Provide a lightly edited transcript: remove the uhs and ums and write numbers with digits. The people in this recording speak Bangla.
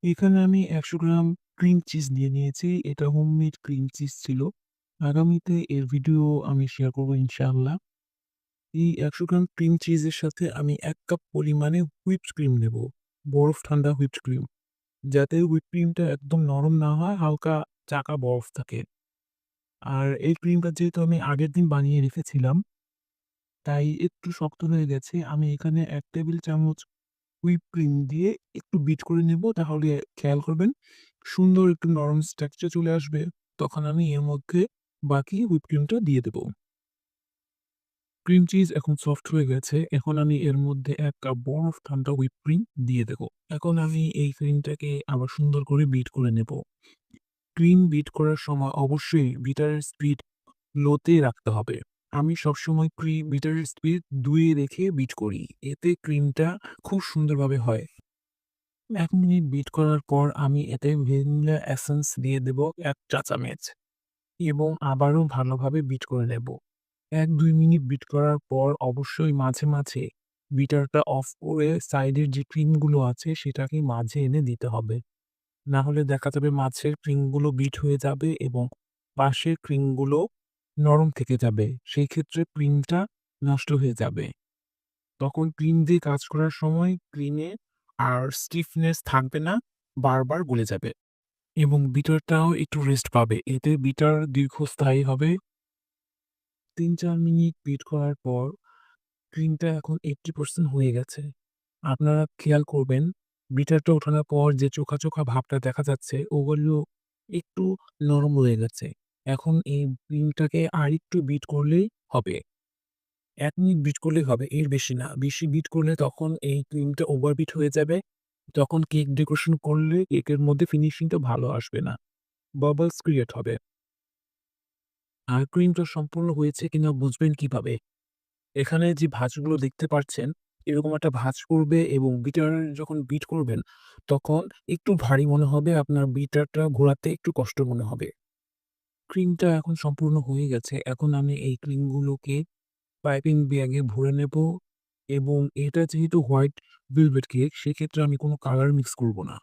এখানে আমি ১০০ গ্রাম ক্রিম চিজ নিয়ে নিয়েছি। এটা হোমমেড ক্রিম চিজ ছিল। আগামীতে এর ভিডিও আমি শেয়ার করব ইনশাআল্লাহ। এই ১০০ গ্রাম ক্রিম চিজের সাথে আমি ১ কাপ পরিমাণে হুইপড ক্রিম নেব। বরফ ঠান্ডা হুইপড ক্রিম। যাতে হুইপড ক্রিমটা একদম নরম না হয়, হালকা চাকা বরফ থাকে। আর এই ক্রিমটা যেহেতু আমি আগের দিন বানিয়ে রেখেছিলাম, তাই একটু শক্ত হয়ে গেছে। আমি এখানে ১ টেবিল চামচ হুইপ ক্রিম দিয়ে একটু বিট করে নেব। তাহলে খেয়াল করবেন সুন্দর একটু নরম স্ট্রাকচার চলে আসবে। তখন আমি এর মধ্যে বাকি হুইপ ক্রিমটা দিয়ে দেব। ক্রিম চিজ এখন সফট হয়ে গেছে। এখন আমি এর মধ্যে ১ কাপ বরফ ঠান্ডা হুইপ ক্রিম দিয়ে দেব। এখন আমি এই ক্রিমটাকে আবার সুন্দর করে বিট করে নেব। ক্রিম বিট করার সময় অবশ্যই বিটারের স্পিড লোতে রাখতে হবে। আমি সবসময় বিটারের স্পিড ২ এ রেখে বিট করি। এতে ক্রিমটা খুব সুন্দরভাবে হয়। ১ মিনিট বিট করার পর আমি এতে ভ্যানিলা এসেন্স দিয়ে দেব ১ চা চামচ এবং আবারও ভালোভাবে বিট করে নেব। ১-২ মিনিট বিট করার পর অবশ্যই মাঝে, মাঝে বিটারটা অফ করে সাইডের যে ক্রিমগুলো আছে সেটাকে মাঝে এনে দিতে হবে। না হলে দেখা যাবে মাঝের ক্রিমগুলো বিট হয়ে যাবে এবং পাশের ক্রিমগুলো নরম থেকে যাবে। সেই ক্ষেত্রে ক্রিমটা নষ্ট হয়ে যাবে। তখন ক্রিম দিয়ে কাজ করার সময় ক্রিমে আর স্টিফনেস থাকবে না, বারবার গলে যাবে এবং বিটারটাও একটু রেস্ট পাবে। এতে বিটার দীর্ঘস্থায়ী হবে। ৩-৪ মিনিট বিট করার পর ক্রিমটা এখন 80% হয়ে গেছে। আপনারা খেয়াল করবেন বিটারটা ওঠানোর পর যে চোখা, চোখা ভাবটা দেখা যাচ্ছে ওগুলো একটু নরম হয়ে গেছে। এখন এই ক্রিমটাকে আরেকটু বিট করলেই হবে। ১ মিনিট বিট করলেই হবে, এর বেশি না। বেশি বিট করলে তখন এই ক্রিমটা ওভারবিট হয়ে যাবে। তখন কেক ডেকোরেশন করলে কেকের মধ্যে ফিনিশিংটা ভালো আসবে না। বাবলস ক্রিয়েট হবে। আর ক্রিমটা সম্পূর্ণ হয়েছে কিনা বুঝবেন কিভাবে? এখানে যে ভাঁজগুলো দেখতে পাচ্ছেন, এরকম একটা ভাঁজ পড়বে এবং বিটার যখন বিট করবেন, তখন একটু ভারী মনে হবে। আপনার বিটারটা ঘোরাতে একটু কষ্ট মনে হবে। ক্রিমটা এখন সম্পূর্ণ হয়ে গেছে। এখন আমি এই ক্রিমগুলোকে পাইপিং ব্যাগে ভরে নেব এবং এটা যেহেতু হোয়াইট ভেলভেট কেক, সেক্ষেত্রে আমি কোনো কালার মিক্স করব না।